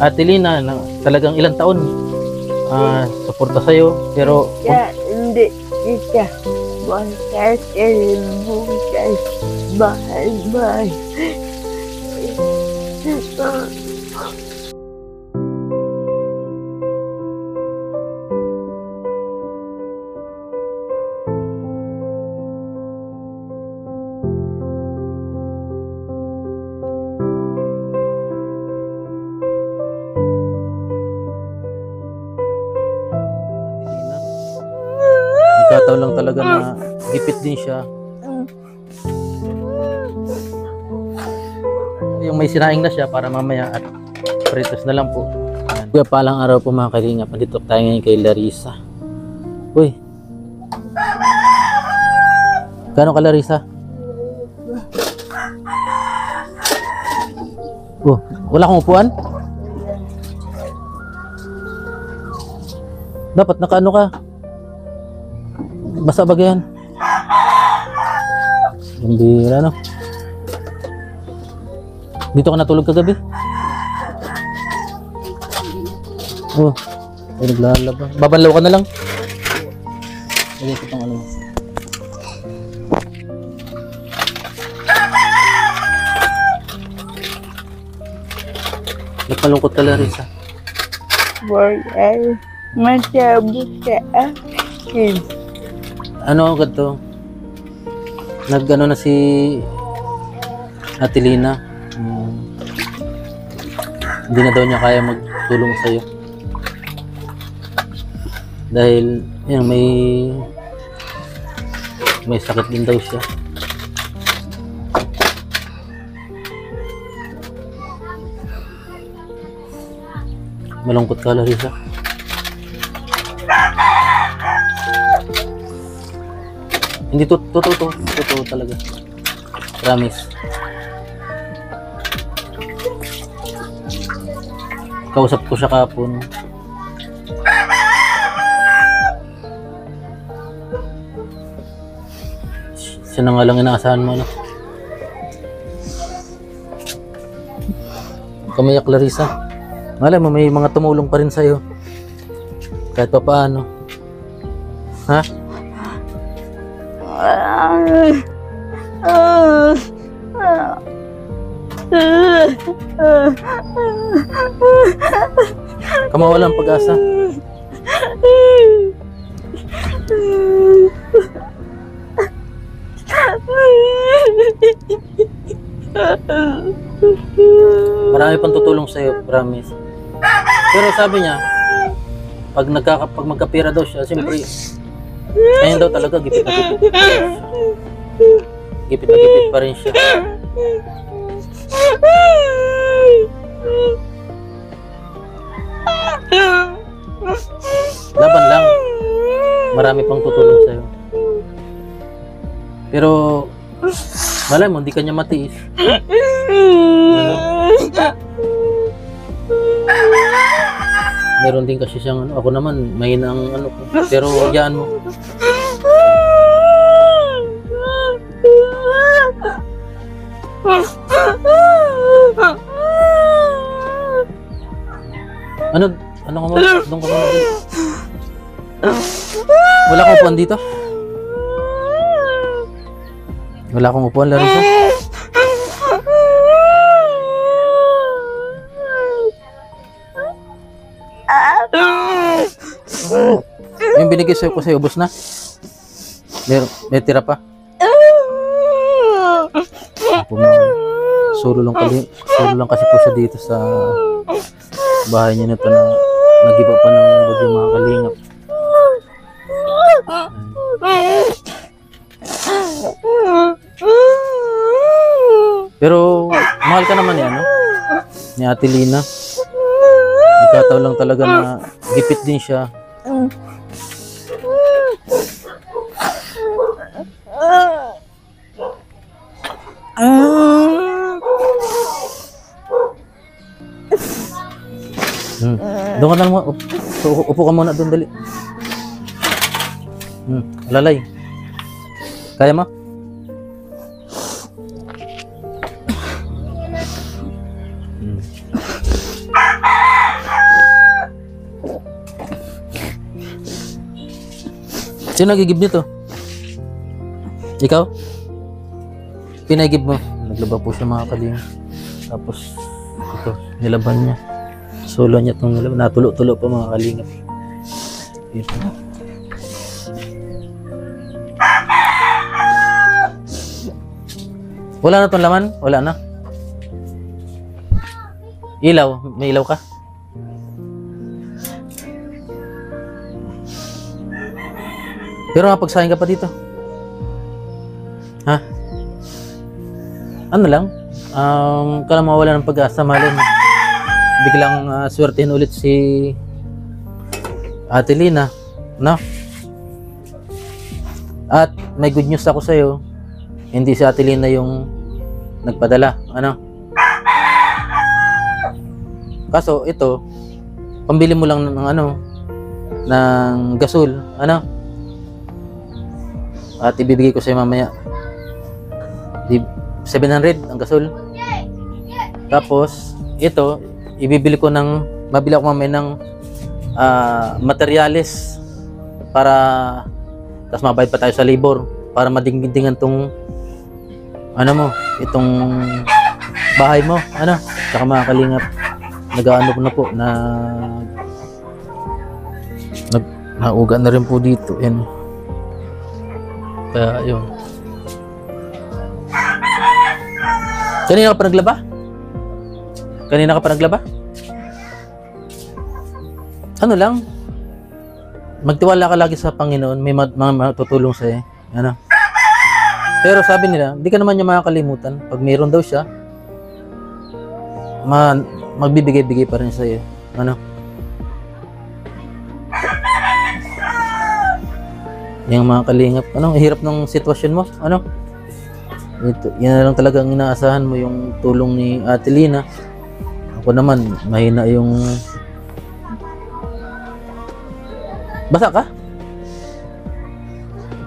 Ate Lina na talagang ilang taon suporta sa'yo, pero Ya, hindi kita magkakaroon bukas. Bye-bye. nagkataon lang talaga na gipit din siya. Yung may sinaing na siya para mamaya at fritos na lang po. Kuya, palang araw po mga kalingap. Nandito tayo ngayon kay Larissa. Uy, gano'n ka, Larissa? Oh, wala kang upuan? Dapat nakaano ka? Basa ba yan? Gambira, no? Dito ka natulog kagabi? Oh, ay naglalaba. Babanlaw ka na lang. Lagay ko itong ano. Nagpalungkot ka, Larissa. Wala. Masabi sa akin. Ano agad to? Nag-ano na si Ate Lina. Hindi na daw niya kaya magtulong sa'yo. Dahil yun, may sakit din daw siya. Malungkot ka, Larissa. Hindi totoo talaga. Promise. Kausap ko siya kahapon. Siya na nga lang inaasahan mo, no? Kamayak, Larissa. Malay mo, may mga tumulong pa rin sa'yo. Kahit pa paano. Ha? Kamawalan pag-asa. Marami pang tutulong sa'yo, promise. Pero sabi niya, pag magkapira daw siya, siyempre, ayun daw talaga, gipit na gipit. Gipit na gipit pa rin siya. Laban lang. Marami pang tutulong sa'yo. Pero, malay mo, hindi kanya matiis. Meron din kasi siyang ano, ako naman, mahina ang ano ko. Pero, hayaan mo. Ano ka mo? Doon ka muna dito. Wala kang upuan dito? Wala akong upuan, Larissa? Yung binigay sa'yo ko sa'yo, ubos na? May tira pa? Solo lang kasi po siya dito sa bahay niya nito na nag-iba pa ng bagyo, mga kalingap. Pero mahal ka naman yan, no? Ni Ate Lina. Nagkataon lang talaga na gipit din siya. Doon ka na naman. Upo ka muna doon, dali. Lalay. Kaya mo? Sino nagigib nito? Ikaw? Pinagib mo. Naglaba po siya mga kalinga. Tapos, ito, nilaban niya. Solo niya itong nilaban. Natulo-tulo pa mga kalinga. Ito. Wala na itong laman? Wala na? Ilaw? May ilaw ka? Pero mapagsahin ka pa dito. Ha? Ano lang? Kala mawala ng pag-asa, malin. Biglang swertihin ulit si Ate Lina. No? At may good news ako sa'yo. Hindi si Ate Lina yung nagpadala. Ano? Kaso ito, pambili mo lang ng ng gasol. Ano? At ibibigay ko sa'yo mamaya 700 ang gasol. Tapos ito, mabili ako mamaya ng materyales para tas mabayad pa tayo sa labor para madingdingan tong itong bahay mo. Saka mga kalingap, nag-ano na po nauga na rin po dito. Yan. Kaya yun. Kanina ka pa naglaba? Kanina ka pa naglaba? Ano lang? Magtiwala ka lagi sa Panginoon. May mga matutulong sa'yo. Ano? Pero sabi nila, hindi ka naman niya makakalimutan. Pag mayroon daw siya, magbibigay-bigay pa rin sa'yo. Ano? Yung mga kalingap, hirap ng sitwasyon mo, yan na lang talaga ang inaasahan mo, yung tulong ni Ate Lina. Ako naman, mahina yung... Basa ka?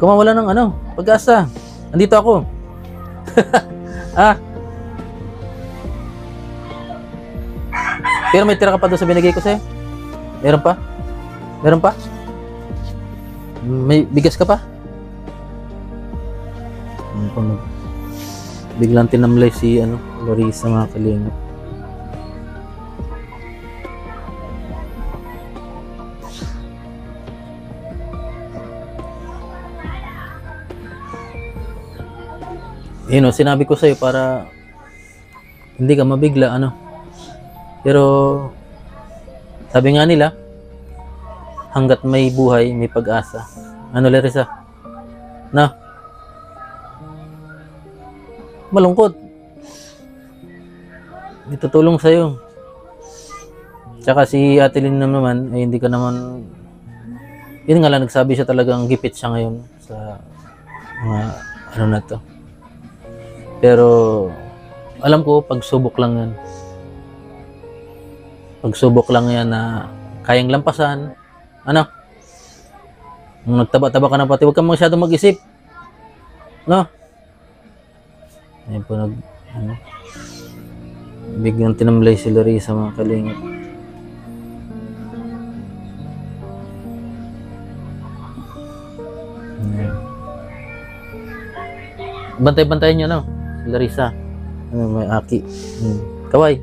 Kumawala ng pag-asa. Andito ako. Pero may tira ka pa doon sa binigay ko sa'yo? Meron pa? Meron pa? May bigas ka pa? Biglang tinamlay si Larissa mga kalingap. Sinabi ko sa'yo para hindi ka mabigla, Pero sabi nga nila, hanggat may buhay, may pag-asa. Larissa? Malungkot. Itutulong sa'yo. Tsaka si Ate Lina naman, hindi ka naman... Yun nga lang, nagsabi siya talagang gipit siya ngayon sa mga na to. Pero alam ko, pagsubok lang yan. Pagsubok lang yan na kayang lampasan. Nung nagtaba-taba ka na pati, huwag kang masyadong mag-isip. Ayun po, biglang tinamlay si Larissa mga kalingap. Bantay-bantayin nyo, si Larissa. May aki. Kaway.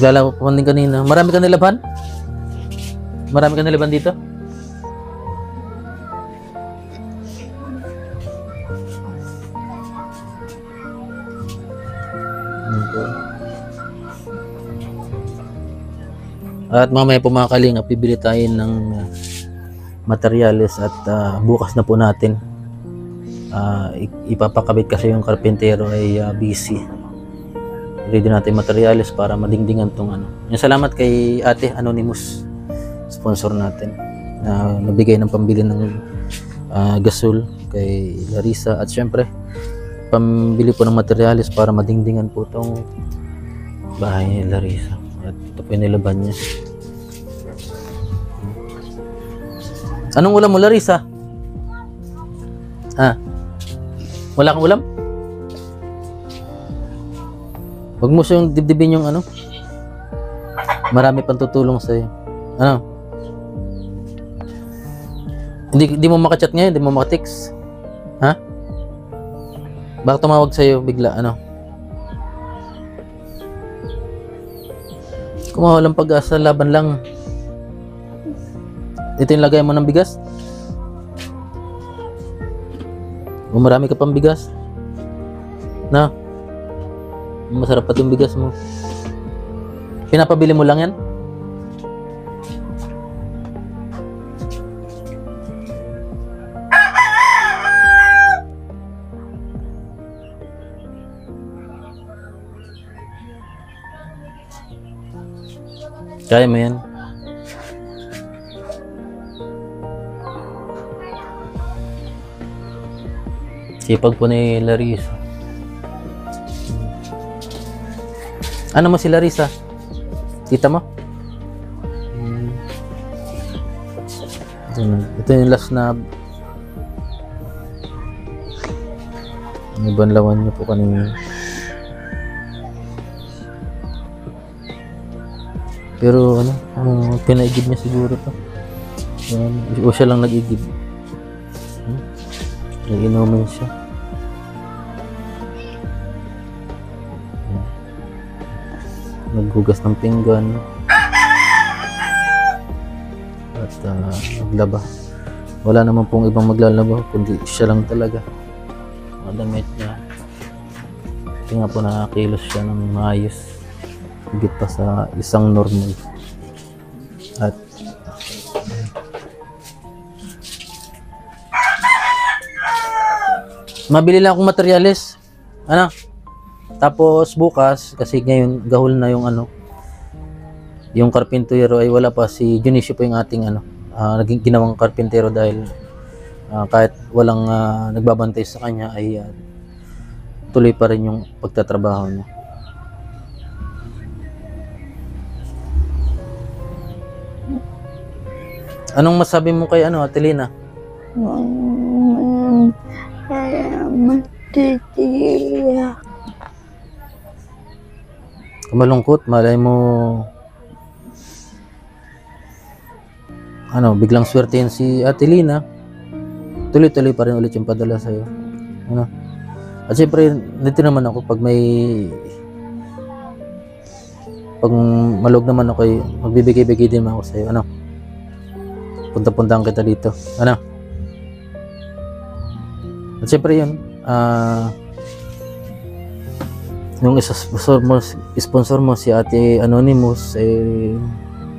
Naglala ko din kanina. Marami ka nilaban? Marami ka nilaban dito? At mamaya po mga kalingap, bibili tayo ng materyales at bukas na po natin ipapakabit kasi yung karpentero ay busy. Ready natin materyales para madingdingan tong Yung salamat kay Ate Anonymous, sponsor natin, na nagbigay ng pambili ng gasol kay Larissa, at syempre pambili po ng materyales para madingdingan po tong bahay ni Larissa. At ito po yung nilaban niya. Anong ulam mo, Larissa? Wala kang ulam? Huwag mo siyang dibdibin yung Marami pang tutulong sa'yo. Ano? Hindi mo makachat ngayon, hindi mo makatext. Ha? Baka tumawag sa'yo bigla, ano? Kung walang pag-asa, laban lang. Ito yung lagay mo ng bigas? Kung marami ka pang bigas? Na? Masarap pa yung bigas mo. Pinapabili mo lang yan? Kaya mo yan? Sipag po ni Larissa. Ano mo si Larissa? Kita mo? Ito yung last na banlawan niyo po kanina. Pero ano, pinaigib niya siguro to. O siya lang nag-igib. Nag-inumin siya. Naghugas ng pinggan. At naglaba. Wala naman pong ibang maglalaba, kundi siya lang talaga. Mga damit niya. Kasi nga po nakakilos siya ng maayos. Higit pa sa isang normal. At mabili lang akong materyales. Ano? Tapos bukas, kasi ngayon gahol na yung ano, yung karpintero ay wala pa, si Junicio po yung ating ano, naging ginawang karpintero dahil kahit walang nagbabantay sa kanya ay tuloy pa rin yung pagtatrabaho niya. Anong masabi mo kay ano, Atelina? Matitiyak. Malungkot, malay mo ano, biglang swertein si Atelina, tuloy-tuloy pa rin ulit yung padala sa'yo. Ano? At syempre, dito naman ako pag malog naman ako, magbibigay-bigay din naman ako sa'yo. Ano? Punta-puntaan kita dito. Ano? At syempre yun, yung sponsor mo si Ate Anonymous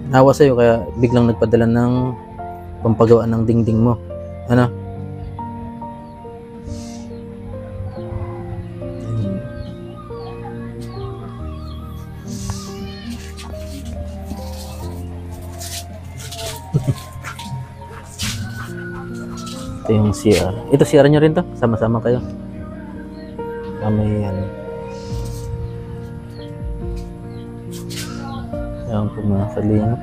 nawa sa'yo kaya biglang nagpadala ng pampagawa ng dingding mo. Ano? Ito yung CR. Ito CR nyo rin to? Sama-sama kayo? May ano. Ayan po mga kalingap.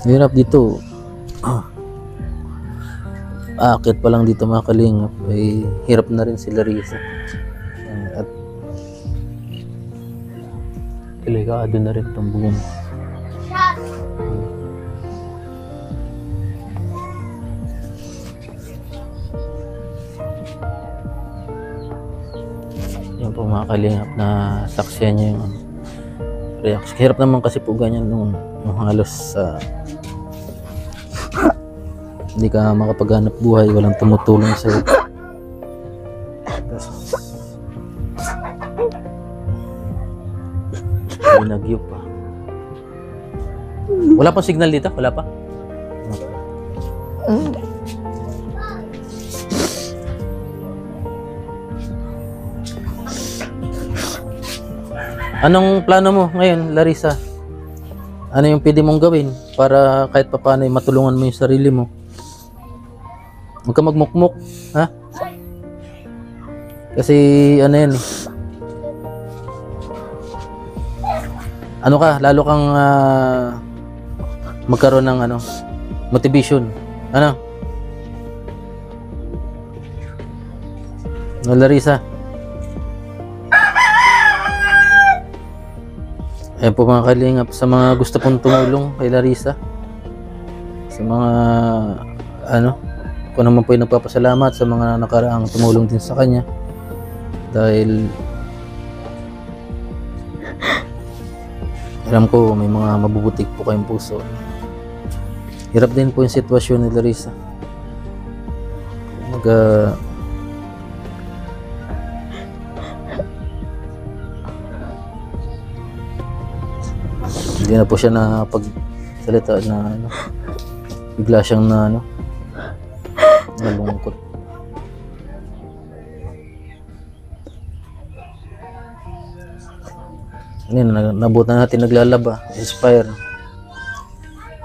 Hirap dito. Akit pa lang dito mga kalingap. Ay hirap na rin si Larissa. At delikado na rin itong buong. Yan po mga kalingap na saksiyan niya yung reaction. Hirap naman kasi po ganyan nung halos hindi ka makapaghanap buhay, walang tumutulong sa'yo. Binagyo pa. Wala pang signal dito? Wala pa? Anong plano mo ngayon, Larissa? Ano yung pwede mong gawin para kahit papaano matulungan mo yung sarili mo? Huwag ka magmukmuk, ha? Kasi ano yan eh. Ano ka, lalo kang magkaroon ng ano, motivation. Ano? No, Larissa? Ayan po mga kalingap, sa mga gusto pong tumulong kay Larissa, sa mga kung naman po yung nagpapasalamat sa mga nakaraang tumulong din sa kanya, dahil alam ko may mga mabubutik po kayong puso. Hirap din po yung sitwasyon ni Larissa. Hindi na po siya pagsalita na bigla siyang nalungkot. Nabutan natin naglalaba, inspire.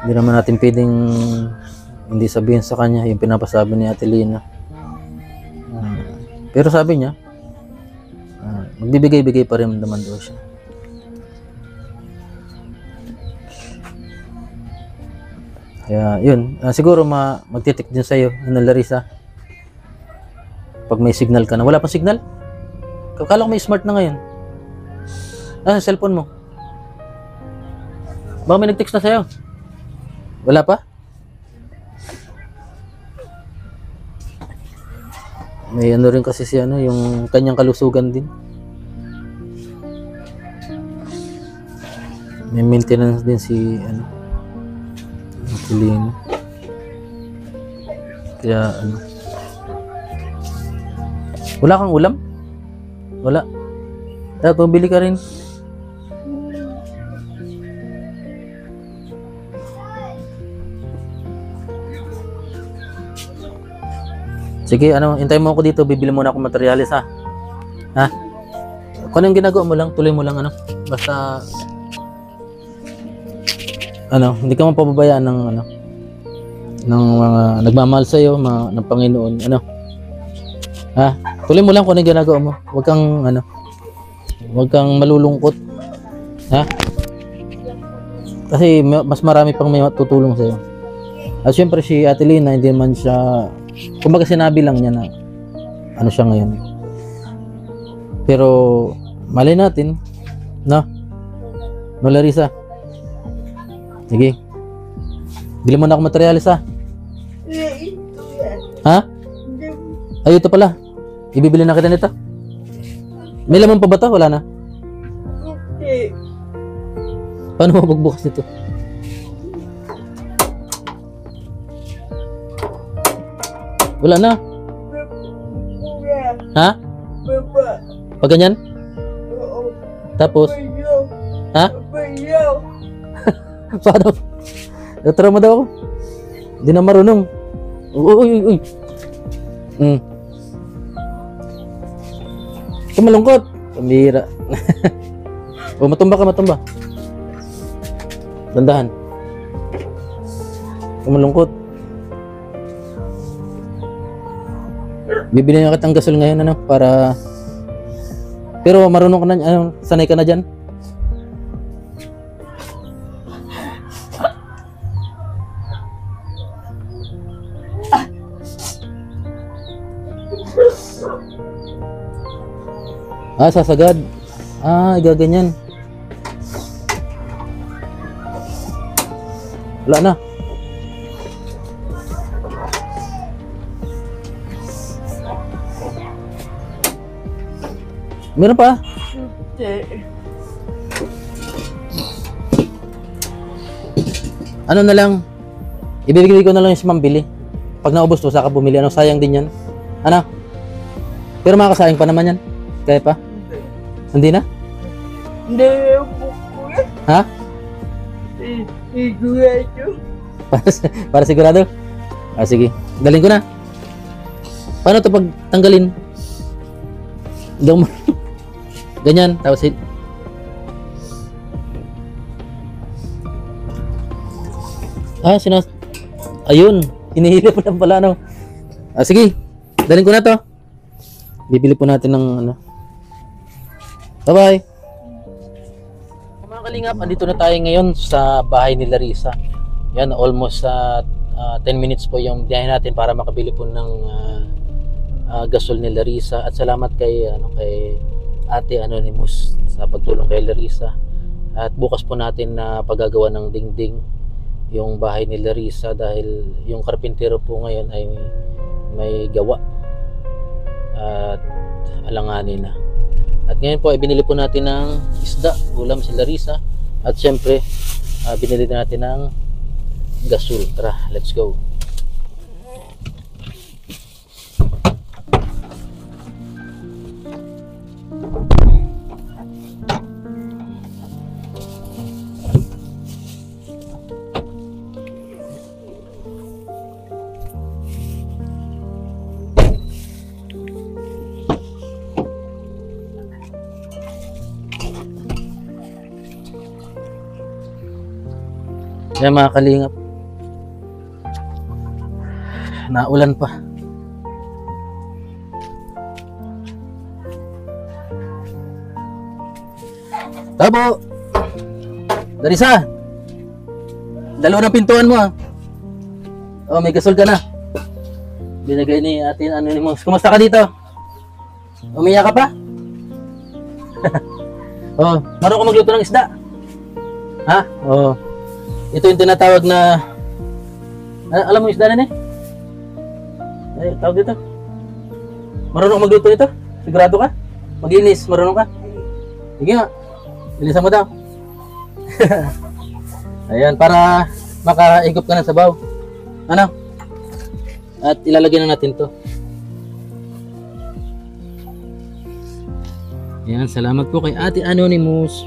Hindi naman natin pwedeng hindi sabihin sa kanya yung pinapasabi ni Ate Lina. Pero sabi niya, magbibigay-bigay pa rin naman daw siya. Kaya yun, siguro magtitik din sa'yo, Larissa. Pag may signal ka na. Wala pang signal? Kakala ko may smart na ngayon. Sa cellphone mo. Baka may nag-text na sa'yo. Wala pa? May rin kasi si yung kanyang kalusugan din. May maintenance din si Lino. Kaya wala kang ulam? Wala. Dapat pabili ka rin. Sige, hintayin mo ako dito, bibili muna ako materyales ha. Ha? Kung anong ginagawa mo lang, tuloy mo lang basta hindi ka mapababayaan ng mga nagmamahal sa iyo, ng Panginoon, Ha? Tuloy mo lang kung anong ginagawa mo. Huwag kang malulungkot. Ha? Kasi mas marami pang may tutulong sa iyo. At syempre si Ate Lina, hindi man siya, kumbaga sinabi lang niya na siya ngayon. Pero malay natin, no, Larissa. Sige. Bili mo na ako materyales ha. Ha? Ay, ito pala. Ibibili na kita nito. May laman pa ba ito? Wala na? Paano mo pagbukas nito? Wala na. Ha? Pag ganyan? Tapos? Ha? Paano? Trauma daw ako. Hindi na marunong. Uy. Ito malungkot. Pambira. Matumba ka. Dandahan. Ito malungkot. Bibili na kitang gasol ngayon para, pero marunong ka na, sanay ka na dyan. Sasagad. Gaganyan. Wala na. Meron pa? Na lang? Ibibigay ko na lang yung si Ma'am Billy. Pag naubos to, saka bumili. Sayang din yan. Pero makakasayang pa naman yan. Kaya pa? Hindi na? Hindi po kuya. Ha? Sigurado. Para sigurado? Sige. Dalhin ko na. Paano ito pag tanggalin? Ganyan. Tapos ayun. Hinihila pa lang pala sige. Dalhin ko na to. Bibili po natin ng Bye-bye. Mga kalingap, andito na tayo ngayon sa bahay ni Larissa. Yan, almost 10 minutes po yung biyahe natin para makabili po ng gasol ni Larissa. At salamat kay Ate Anonymous sa pagtulong kay Larissa. At bukas po natin na paggagawa ng dingding yung bahay ni Larissa dahil yung karpintero po ngayon ay may gawa at alanganin na. At ngayon po ay binili po natin ng isda, ulam si Larissa, at syempre binili natin ng gasol. Tara, let's go. Yan mga kalingap, naulan pa. Tabo! Larissa! Dalawa ng pintuan mo ah. Oh, may gasol ka na. Binigay ni Ate Anonymous. Kumusta ka dito? Umiyak ka pa? Oh, marunong ka magluto ng isda? Ha? Oh. Ito yung tinatawag na alam mo isda na eh? Tawag dito. Marunong magluto ito? Sigurado ka? Mag-inis, marunong ka? Sige nga. Bilisan mo daw. Ayan, para makaigop ka ng sabaw. Ano? At ilalagay na natin to. Ayan, salamat po kay Ate Anonymous.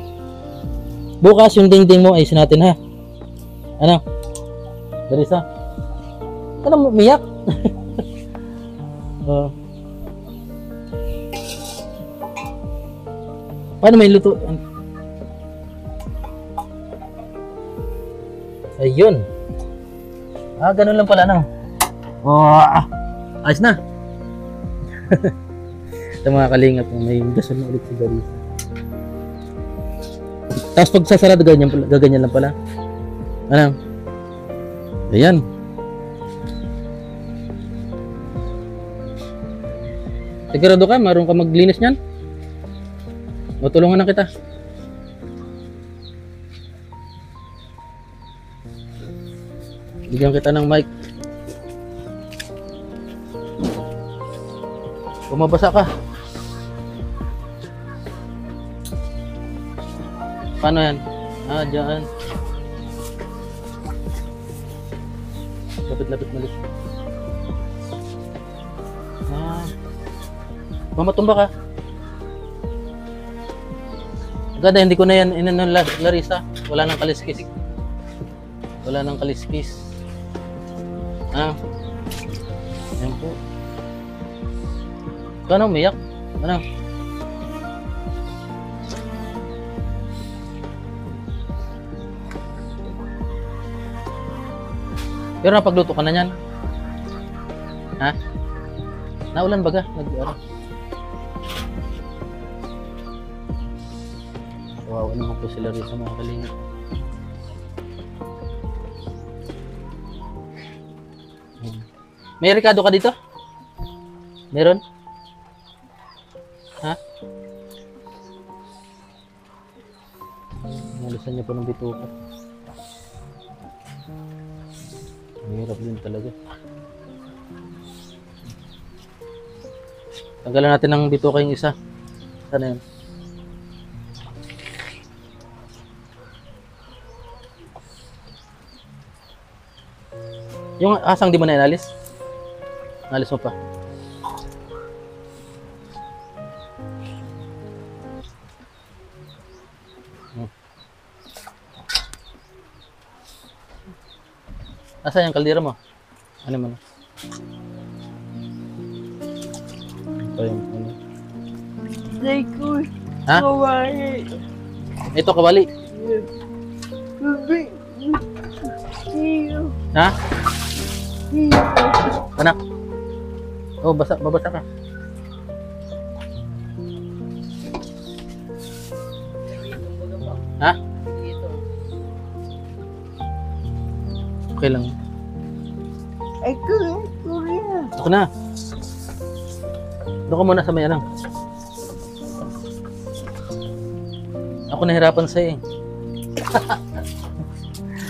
Bukas yung dingding mo ayusin natin ha. Ano? Larissa? Ano mo, umiyak? Oh. Paano may luto? Ayun. Ganun lang pala, no? Oh, ayos na. Ito mga kalingap, may gasol na ulit si Larissa. Tapos pag sasarado, gaganyan lang pala. Ano? Ayan. Sigurado ka, marunong ka maglinis niyan? O tulungan na kita. Bigyan kita ng mic. Bumabasa ka. Paano yan? Dyan. Lapit-lapit malis. Mamatumba ka. Ganda, hindi ko na yan inano, Larissa. Wala nang kaliskis. Wala nang kaliskis. Yan po. Ano, umiyak? Ano? Pero napagluto ka na yan? Ha? Naulan baga? Wow, ano po sila rin sa mga kalingap. May rekado ka dito? Meron? Ha? Nalisan niya po ng bituka. Mahirap din talaga. Tanggalan natin ng bituka yung isa. Sana yun. Yung asang di mo na inalis? Nalis mo pa. Asan yung kaldero mo? Ano mo na? Ito yung ano? Like, Ha? kawali. Ito kawali. Baby. Iyo. Ha? Iyo. Anak. Oh, babasa ka. Ha? Okay lang. Ay, kuya. Ako na. Doon ka muna sa may anang. Ako nahirapan sa'yo eh.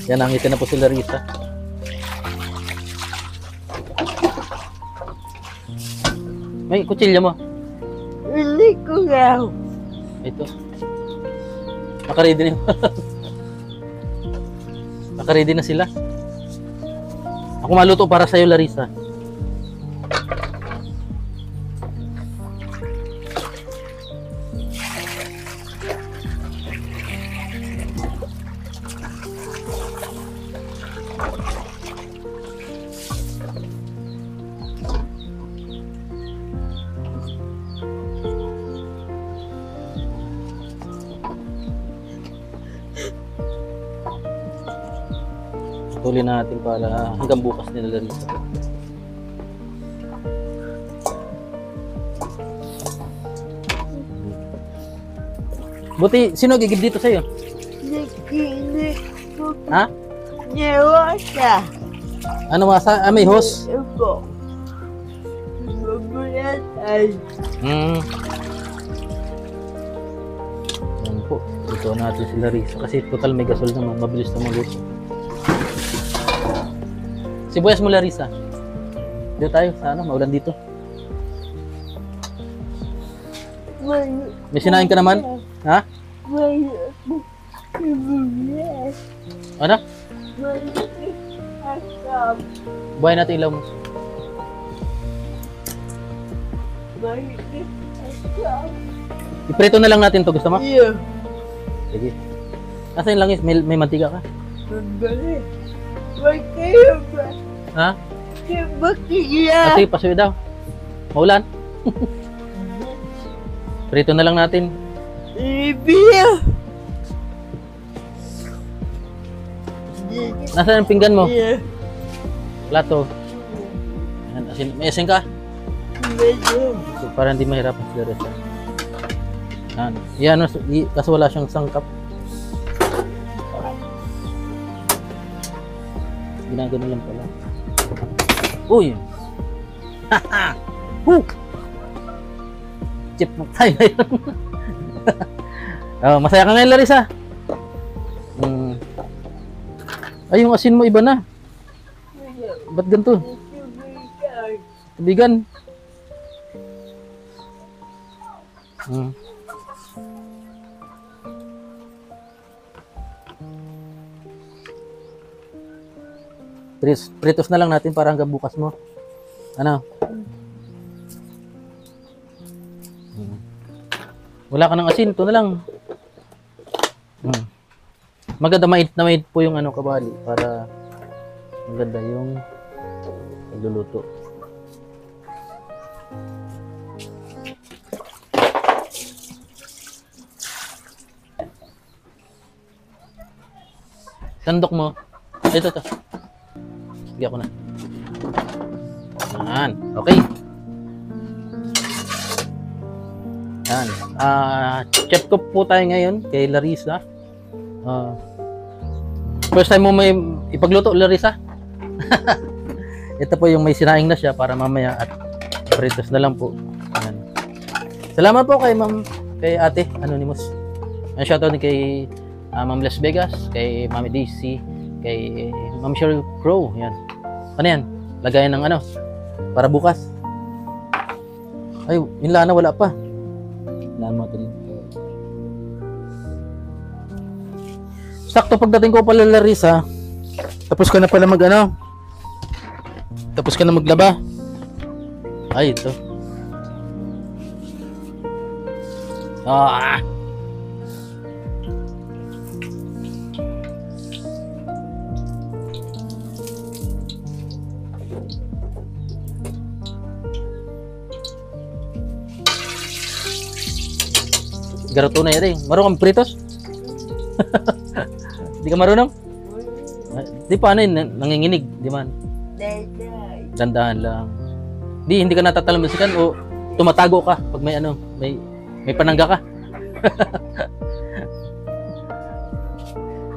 Yan, nangitin na po si Larissa. May kutsilyo mo. Hindi ko lang. Ito. Nakaready na. Nakaready na sila. Ako maluto para sa'yo, Larissa. Tuloy natin para hanggang bukas nila Larissa. Buti, sino gigib dito sa'yo? Nakinig ko. Ha? Newasa. Ano masa? Ah, may hose? Ako. Mabulatan. Yan po. Ito natin si Larissa. Kasi total may gasol naman. Mabilis na maluto. Sibuyas mo, Larissa. Dito tayo sa ano, maulan dito. May sinain ka naman? Ha? May sibuyas. Ano? May asam. Buhay natin ilaw mo. May asam. Iprito na lang natin to. Gusto mo? Yeah. Sige. Kasi yung langis, may mantika ka. Mabalik. May kayo ba? Ha? Bakit Kasi pasuyo daw. Maulan. Prito na lang natin. Libya. Nasaan ang pinggan mo? Yeah. Plato. Ayan, asin. May asin ka? Medyo. So, para hindi mahirapan si Larissa. Yan. Yan. Kasi wala siyang sangkap. Ginagano lang pala. Uy! Haha! Woo! Chip mo tayo na yun. Oh, masaya ka ngayon, Larissa. Ay, yung asin mo iba na. Ba't ganito? Tubigan. Pritos na lang natin para hanggang bukas mo. Ano? Wala ka ng asin, ito na lang. Maganda mait na mait po yung ano kabali para maganda yung pagluluto. Sandok mo. Ito to. Sige ako na. Yan. Okay. Yan. Chef cook po tayo ngayon kay Larissa. First time mo may ipagluto, Larissa? Ito po yung may sinaing na siya para mamaya at pritos na lang po. Yan. Salamat po kay Ma'am, kay Ate Anonymous. Ang shoutout din kay Ma'am Las Vegas, kay Mami Daisy, kay Ma'am Cheryl Crow. Yan. Ano yan? Lagayan ng ano? Para bukas. Ay, yung lana wala pa. Lana mo ito. Sakto pagdating ko pala, Larissa, tapos ka na pala mag ano? Tapos ka na maglaba. Ay, ito. Ah! Garoto na yan eh. Marunong kang pritos? Di ka marunong? Di paano yun? Nanginginig, di man? Dandahan lang. Di, hindi ka natatalamasikan o tumatago ka pag may ano, may panangga ka.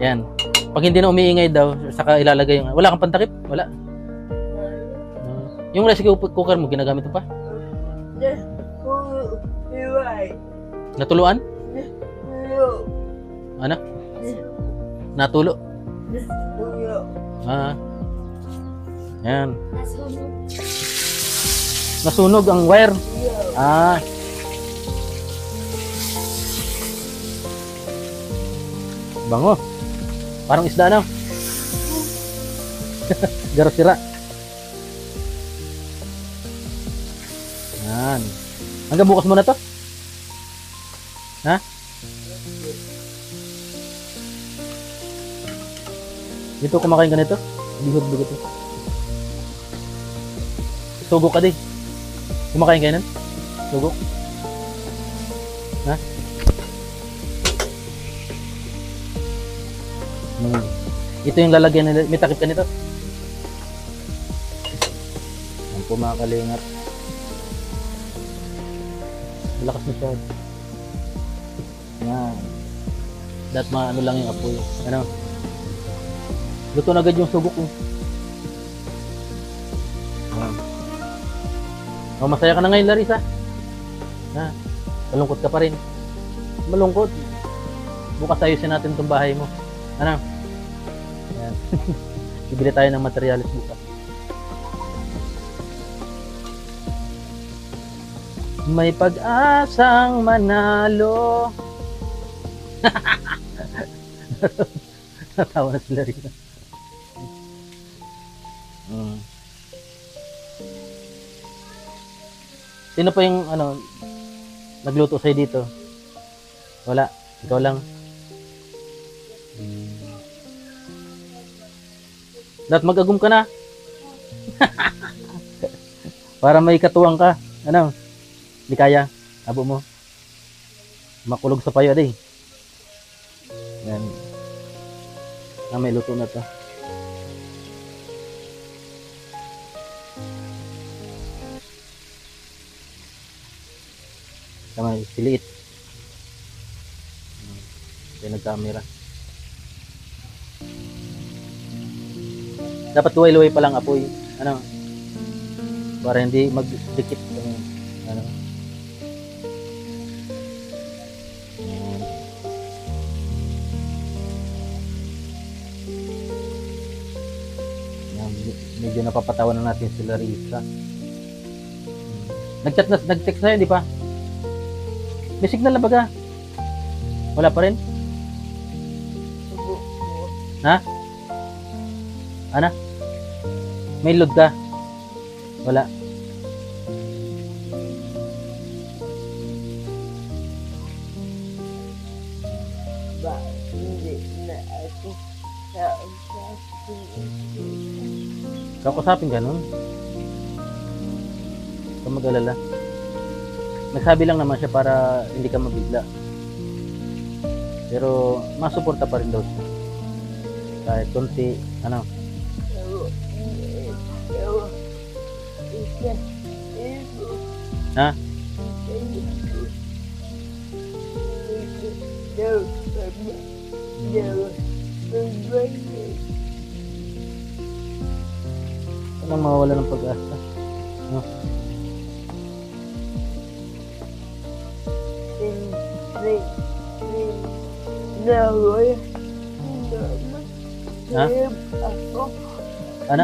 Yan. Pag hindi na umiingay daw, saka ilalagay yung... Wala kang pantakip? Wala. Yung rice cooker mo, ginagamit mo pa? Natuluan? Ano? Natulo. Kuya. Ah. Yan. Nasunog. Nasunog ang wire. Kuya. Ah. Bango. Parang isda na. Garo sira. Yan. Hanggang bukas mo na to? Ha? Dito kumakain ka nito? Bihod ba ito? Sugo ka din. Kumakain ka nun? Sugo? Ha? Ito yung lalagyan nila. May takip ka nito? Yan po mga kalingap. Malakas na siya. Yan. Dapat maano lang yung apoy. Ano? Luto na agad yung sugo ko. Yan. Oh, masaya ka na ngayon, Larissa. Ha? Malungkot ka pa rin. Malungkot. Bukas ayusin natin itong bahay mo. Ano? Yan. Bibili tayo ng materialis bukas. May pag-asang manalo. Natawa na sila rin. Sino pa yung nagluto sa'yo dito? Wala. Ikaw lang. Dapat mag-agum ka na. Para may katuwang ka. Ano? Hindi kaya. Abo mo. Makulog sa payo din. Yan. May luto na to. Tama, siliit. Kaya nag-camera. Dapat luway-luway pa lang apoy. Ano? Para hindi magdikit. Ano? Medyo napapatawa na natin si Larissa. Nag-text sa'yo, di ba? May signal na baga? Wala pa rin? Ha? Ano? May load ka? Wala. Ba, hindi na ako Kakusapin ka nun? Huwag kang mag-alala. Nagsabi lang naman siya para hindi ka mabigla. Pero masuporta pa rin daw siya. Kahit konti, ano? Ha? Walang mawawala ng pag-asa. No? Ha? Ano?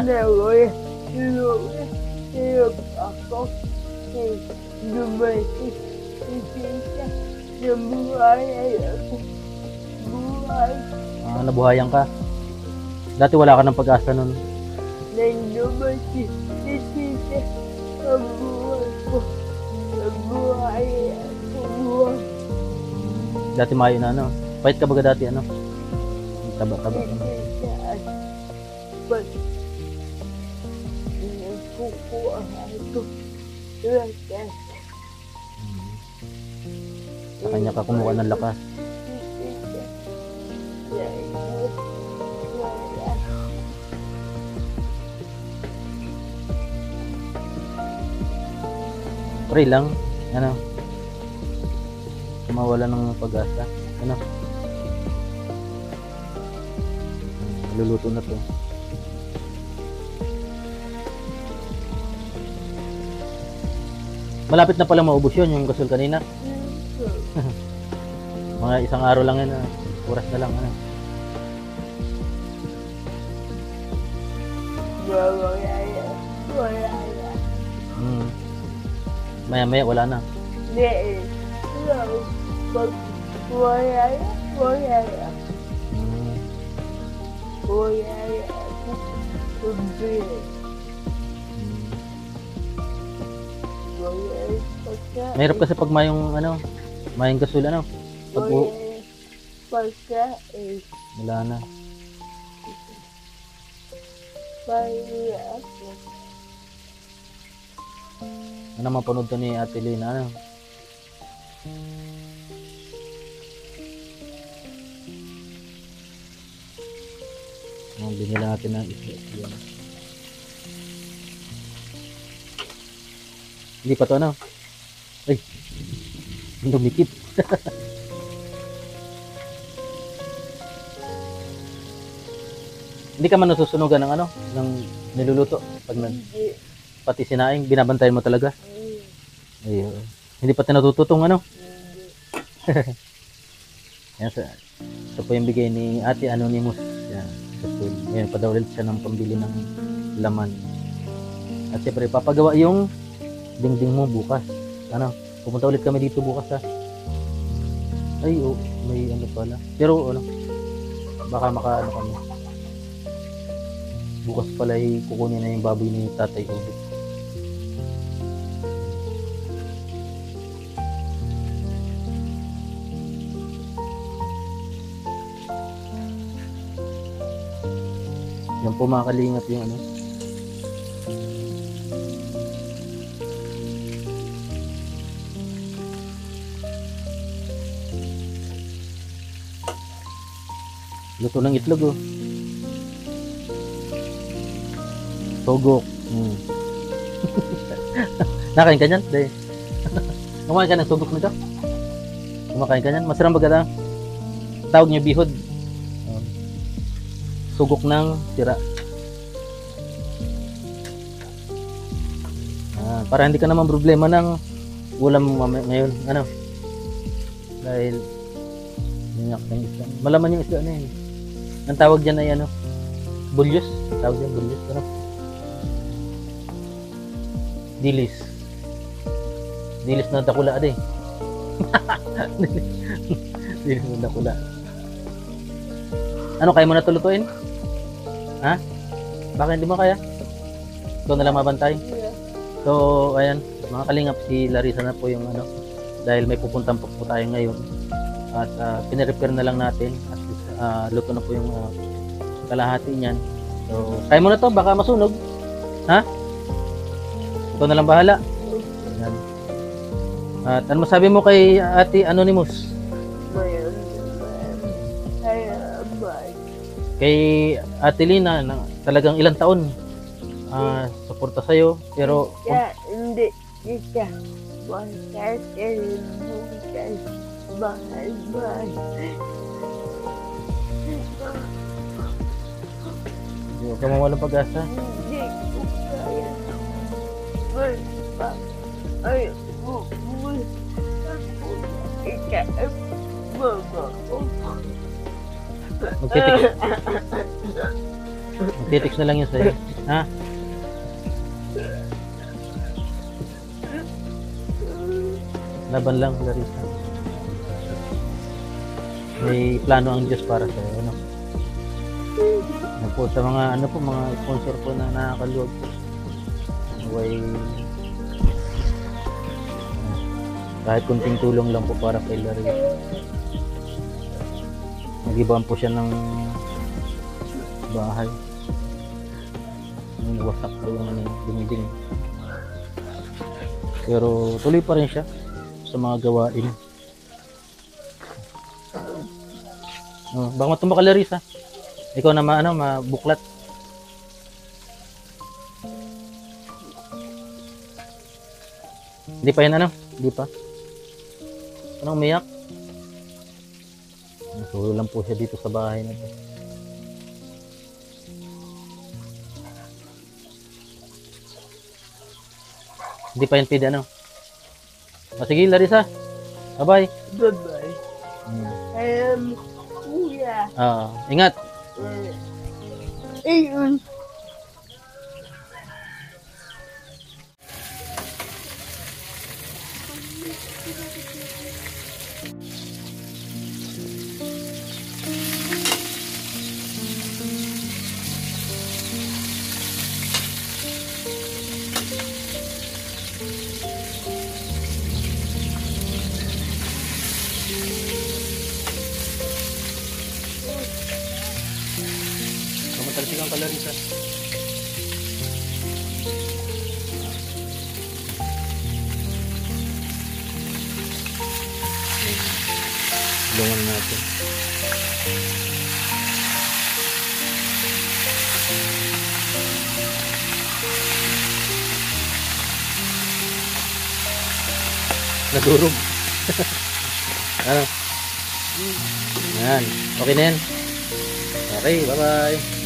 Nabuhayan ka. Dati wala ka ng pag-asa nun. Dati mayo na ano. Pahit ka baga dati ano? Taba-taba. Sa kanya ka kumuha ng lakas. Pray lang, ano? Mawala ng pag-asa. Ano? Luluto na to. Malapit na pala maubos yun, yung gasol kanina. Mga isang araw lang yan, oras na lang. Ano? wala na. Wala na. Maya-maya, wala na. Hindi. Pag wala na, wala na. Wala na. Pagbilis. Wala na pagkain. Mahirap kasi pag mayong, mayong gasol, Pag Wala na pagkain. wala na. Pahiya ako. Ano mapanood to ni Ate Lina, binila natin ng isda. Yan. Hindi pa to, Ay, dumikit. Hindi ka man nasusunugan ng ng niluluto pag Hindi. pati sinaing binabantayan mo talaga. Hindi. Ayun. Hindi pa tinatututong Hindi. Yan ito po yung bigay ni Ate Anonymous. Yan. Kasi ngayon pa daw ulit siya ng pambili ng laman. At siyempre papagawa yung dingding mo bukas. Pupunta ulit kami dito bukas Ay, may pala. Pero baka kami. Bukas pala kukunin na yung baboy ni Tatay Ubi. Yan po mga kalingap yung luto ng itlog Togok. Nakain ka niyan? Dahil. Kumakain ka ng togok nito? Kumakain ka niyan? Masarang baga tawag niyo bihod. Sugok ng tira. Para hindi ka naman problema ng ulam ngayon. Dahil minyak ng isda. Malaman yung isda na yun. Ang tawag dyan ay bulyos. Tawag dyan bulyos. Dilis. Dilis na dakula Dilis na dakula. Kaya mo na tulutuin? Bakit hindi mo kaya? Ikaw na lang mabantay. So, ayan, mga kalingap, si Larissa na po yung dahil may pupuntan po tayo ngayon. At pinirepair na lang natin. At luto na po yung kalahati niyan. So, kaya mo na to, baka masunog. Ikaw na lang bahala. Ayan. At ano masabi mo kay Ate Anonymous? Kay Ate Lina, talagang ilang taon suporta sa'yo, pero Hindi. Bukas. Bahal. hindi ka mawalang pag-asa. Hindi ko kaya. Ay, Magtitext na lang yun sa'yo. Laban lang, Larissa. May plano ang Diyos para sa'yo. Po, sa mga mga sponsor po na nakakaluwag po. Kahit kunting tulong lang po para kay Larissa. Nag-ibang po siya ng bahay. Wasak po yung dingding. Pero tuloy pa rin siya sa mga gawain. Baka matumba ka, Larissa. Ikaw na mabuklat. Hindi pa yan Hindi pa. Anong umiyak? Nasulo lang po siya dito sa bahay na to. Hindi pa yan pwede sige, Larissa. Bye-bye. Bye-bye. Kuya. Ingat. Ayun. Clarissa. Tulungan natin. Nadurog. Ano? Yan. Okay na yan. Okay, bye-bye.